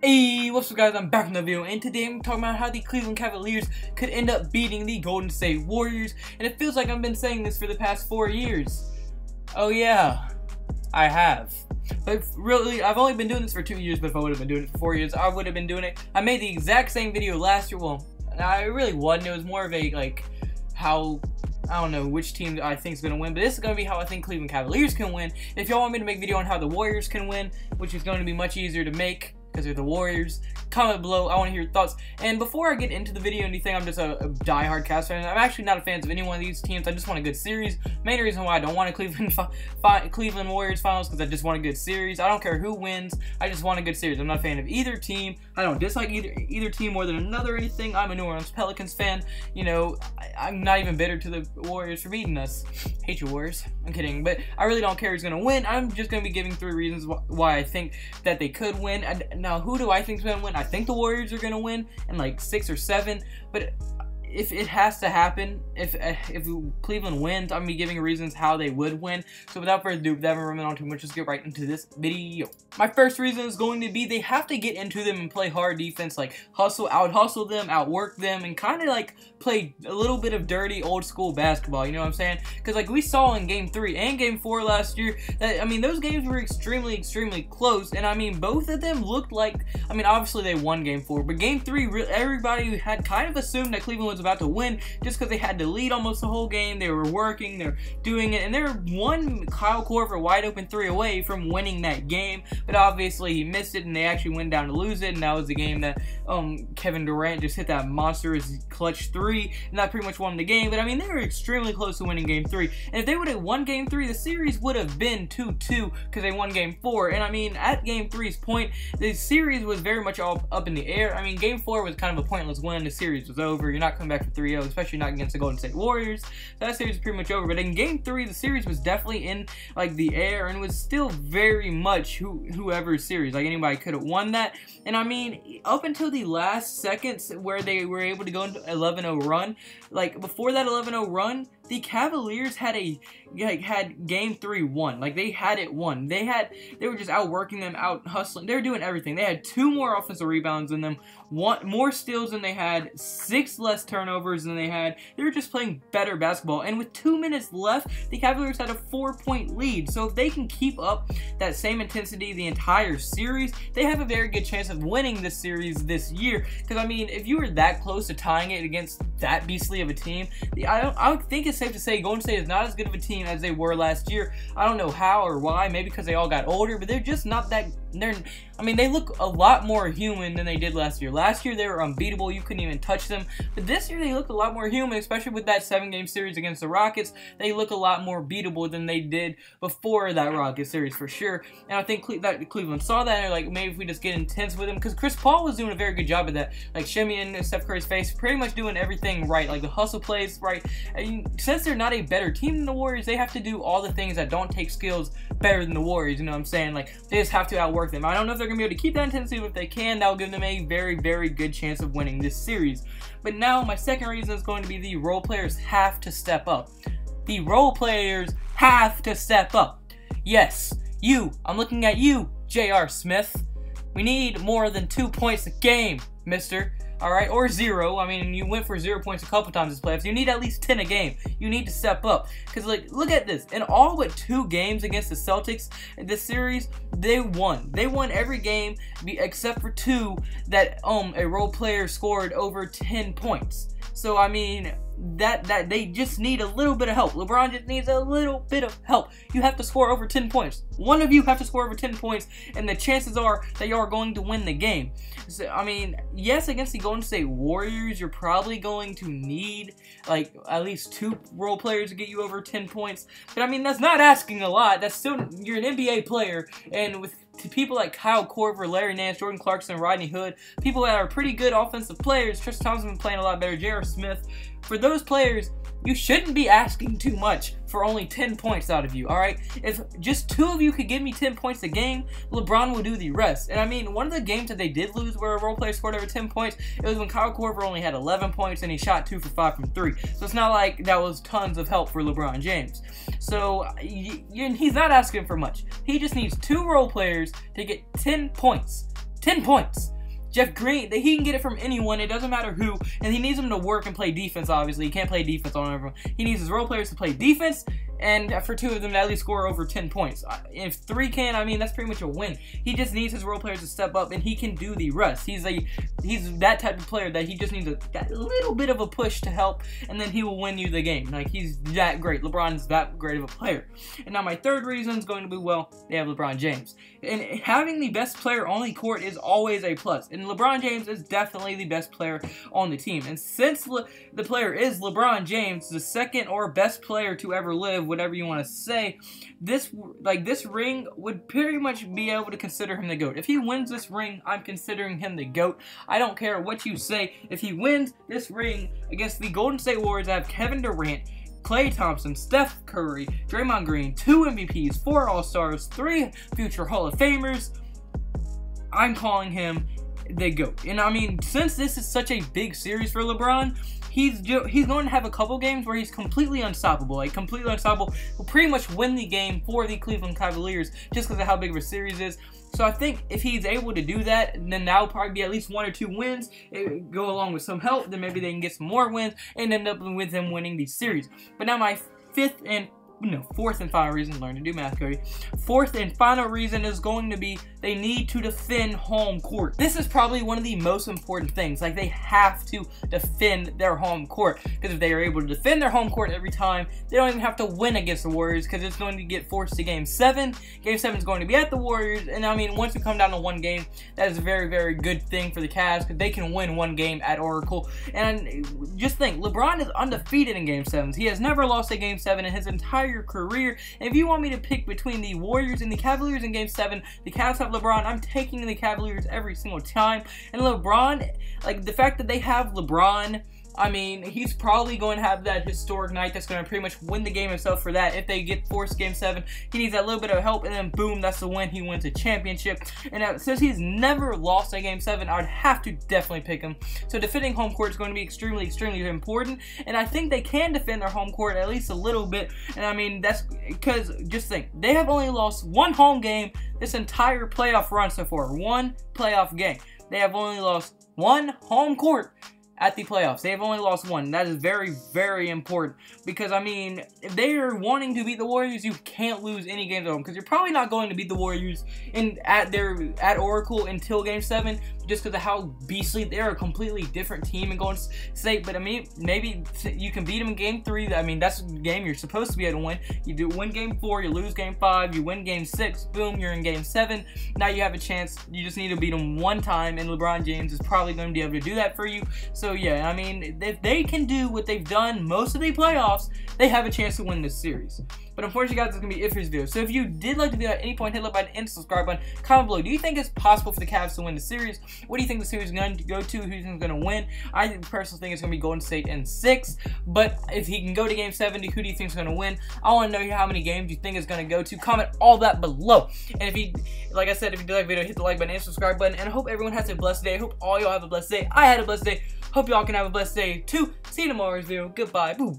Hey, what's up guys, I'm back from the video, and today I'm talking about how the Cleveland Cavaliers could end up beating the Golden State Warriors, and it feels like I've been saying this for the past 4 years. Oh yeah, I have. But really, I've only been doing this for 2 years, but if I would have been doing it for 4 years, I would have been doing it. I made the exact same video last year, well, I really wasn't, it was more of a, like, how, I don't know which team I think is going to win, but this is going to be how I think Cleveland Cavaliers can win. If y'all want me to make a video on how the Warriors can win, which is going to be much easier to make, because they're the Warriors, comment below. I want to hear your thoughts. And before I get into the video or anything, I'm just a diehard Cavs fan. I'm actually not a fan of any one of these teams. I just want a good series. Main reason why I don't want a Cleveland Warriors finals, because I just want a good series. I don't care who wins. I just want a good series. I'm not a fan of either team. I don't dislike either team more than another or anything. I'm a New Orleans Pelicans fan. You know, I'm not even bitter to the Warriors for beating us. Hate you, Warriors. I'm kidding. But I really don't care who's going to win. I'm just going to be giving 3 reasons why I think that they could win. Now, who do I think is going to win? I think the Warriors are going to win in like 6 or 7, but if it has to happen, if Cleveland wins, I'm going to be giving reasons how they would win. So without further ado, without running on too much, let's get right into this video. My first reason is going to be they have to get into them and play hard defense, like out-hustle them, outwork them, and kind of like play a little bit of dirty old school basketball, you know what I'm saying? Because like we saw in Game 3 and Game 4 last year, that, I mean, those games were extremely close, and I mean, both of them looked like, I mean, obviously they won Game 4, but Game 3, everybody had kind of assumed that Cleveland was about to win just because they had to lead almost the whole game. They were working, they're doing it, and they're one Kyle Korver wide open 3 away from winning that game, but obviously he missed it and they actually went down to lose it, and that was the game that Kevin Durant just hit that monstrous clutch 3, and that pretty much won the game. But I mean, they were extremely close to winning Game 3, and if they would have won Game 3, the series would have been 2-2 because they won Game 4, and I mean, at Game 3's point, the series was very much all up in the air. I mean, Game 4 was kind of a pointless win. The series was over. You're not coming back from 3-0, especially not against the Golden State Warriors. So that series is pretty much over. But in Game 3, the series was definitely in like the air, and was still very much whoever's series. Like anybody could have won that. And I mean, up until the last seconds where they were able to go into 11-0 run, like before that 11-0 run, the Cavaliers had Game 3 won. Like they had it won. They were just outworking them, out hustling. They were doing everything. They had 2 more offensive rebounds than them, 1 more steals than they had, 6 less turnovers than they had. They were just playing better basketball. And with 2 minutes left, the Cavaliers had a 4-point lead. So if they can keep up that same intensity the entire series, they have a very good chance of winning this series this year. Because I mean, if you were that close to tying it against that beastly of a team, I would think it's safe to say Golden State is not as good of a team as they were last year. I don't know how or why, maybe because they all got older, but they're just not that, I mean, they look a lot more human than they did last year. Last year, they were unbeatable. You couldn't even touch them. But this year, they look a lot more human, especially with that 7-game series against the Rockets. They look a lot more beatable than they did before that Rockets series, for sure. And I think that Cleveland saw that, and they're like, maybe if we just get intense with them, because Chris Paul was doing a very good job of that. Like, shimmying Steph Curry's face, pretty much doing everything right. Like, the hustle plays right. And since they're not a better team than the Warriors, they have to do all the things that don't take skills better than the Warriors, you know what I'm saying? Like, they just have to outwork them. I don't know if they're going to be able to keep that intensity, but if they can, that will give them a very, very good chance of winning this series. But now, my second reason is going to be the role players have to step up. The role players have to step up. Yes, I'm looking at you, J.R. Smith. We need more than 2 points a game, mister. Alright, or 0. I mean, you went for 0 points a couple times this playoffs. You need at least 10 a game. You need to step up. Because, like, look at this. In all but 2 games against the Celtics in this series, they won. They won every game except for 2 that a role player scored over 10 points. So, I mean, that they just need a little bit of help. LeBron just needs a little bit of help. You have to score over 10 points. One of you have to score over 10 points, and the chances are that you are going to win the game. So, I mean, yes, against the Golden State Warriors, you're probably going to need, like, at least 2 role players to get you over 10 points. But, I mean, that's not asking a lot. That's still, you're an NBA player, and with people like Kyle Korver, Larry Nance, Jordan Clarkson, Rodney Hood, people that are pretty good offensive players. Tristan Thompson been playing a lot better. J.R. Smith. For those players, you shouldn't be asking too much for only 10 points out of you, alright? If just 2 of you could give me 10 points a game, LeBron will do the rest. And I mean, one of the games that they did lose where a role player scored over 10 points, it was when Kyle Korver only had 11 points and he shot 2 for 5 from 3. So it's not like that was tons of help for LeBron James. So he's not asking for much. He just needs 2 role players to get 10 points. 10 points. Jeff Green, he can get it from anyone. It doesn't matter who. And he needs them to work and play defense, obviously. He can't play defense on everyone. He needs his role players to play defense, and for 2 of them to at least score over 10 points. If 3 can, I mean, that's pretty much a win. He just needs his role players to step up, and he can do the rest. He's that type of player that he just needs that little bit of a push to help, and then he will win you the game. Like, he's that great. LeBron's that great of a player. And now my third reason is going to be, well, they have LeBron James. And having the best player on the court is always a plus. And LeBron James is definitely the best player on the team. And since the player is LeBron James, the second or best player to ever live, whatever you want to say, this ring would pretty much be able to consider him the GOAT. If he wins this ring, I'm considering him the GOAT. I don't care what you say. If he wins this ring against the Golden State Warriors, I have Kevin Durant, Klay Thompson, Steph Curry, Draymond Green, 2 MVPs, 4 All-Stars, 3 future Hall of Famers. I'm calling him the GOAT. And I mean, since this is such a big series for LeBron, he's going to have a couple games where he's completely unstoppable. He'll pretty much win the game for the Cleveland Cavaliers just because of how big of a series it is. So I think if he's able to do that, then that'll probably be at least 1 or 2 wins. Go along with some help, then maybe they can get some more wins and end up with him winning the series. But now my fourth and final reason, learn to do math, Cody. Fourth and final reason is going to be they need to defend home court. This is probably one of the most important things. Like, they have to defend their home court, because if they are able to defend their home court every time, they don't even have to win against the Warriors, because it's going to get forced to Game 7. Game 7 is going to be at the Warriors, and I mean, once you come down to 1 game, that is a very, very good thing for the Cavs, because they can win 1 game at Oracle. And just think, LeBron is undefeated in Game 7s. He has never lost a Game 7 in his entire career. And if you want me to pick between the Warriors and the Cavaliers in Game 7, the Cavs have LeBron. I'm taking the Cavaliers every single time. And LeBron, like, the fact that they have LeBron, I mean, he's probably going to have that historic night that's going to pretty much win the game himself for that. If they get forced Game 7, he needs that little bit of help, and then boom, that's the win. He wins a championship. And since he's never lost a Game 7, I would have to definitely pick him. So defending home court is going to be extremely, extremely important. And I think they can defend their home court at least a little bit. And I mean, that's because, just think, they have only lost 1 home game this entire playoff run so far. 1 playoff game. They have only lost 1 home court at the playoffs. They have only lost 1. That is very, very important, because I mean, if they are wanting to beat the Warriors, you can't lose any games at home, because you're probably not going to beat the Warriors at Oracle until Game 7, just because of how beastly they're. A completely different team in Golden State. But I mean, maybe you can beat them in Game 3. I mean, that's the game you're supposed to be able to win. You win Game 4, you lose Game 5, you win Game 6, boom, you're in Game 7. Now you have a chance. You just need to beat them 1 time, and LeBron James is probably going to be able to do that for you. So yeah, I mean, if they can do what they've done most of the playoffs, they have a chance to win this series. But unfortunately, guys, that's going to be it for this video. So if you did like the video at any point, hit the like button and subscribe button. Comment below. Do you think it's possible for the Cavs to win the series? What do you think the series is going to go to? Who do you think is going to win? I personally think it's going to be Golden State in 6. But if he can go to Game 7, who do you think is going to win? I want to know how many games you think it's going to go to. Comment all that below. And if you, like I said, if you did like the video, hit the like button and subscribe button. And I hope everyone has a blessed day. I hope all y'all have a blessed day. I had a blessed day. Hope y'all can have a blessed day too. See you tomorrow's video. Goodbye. Boo.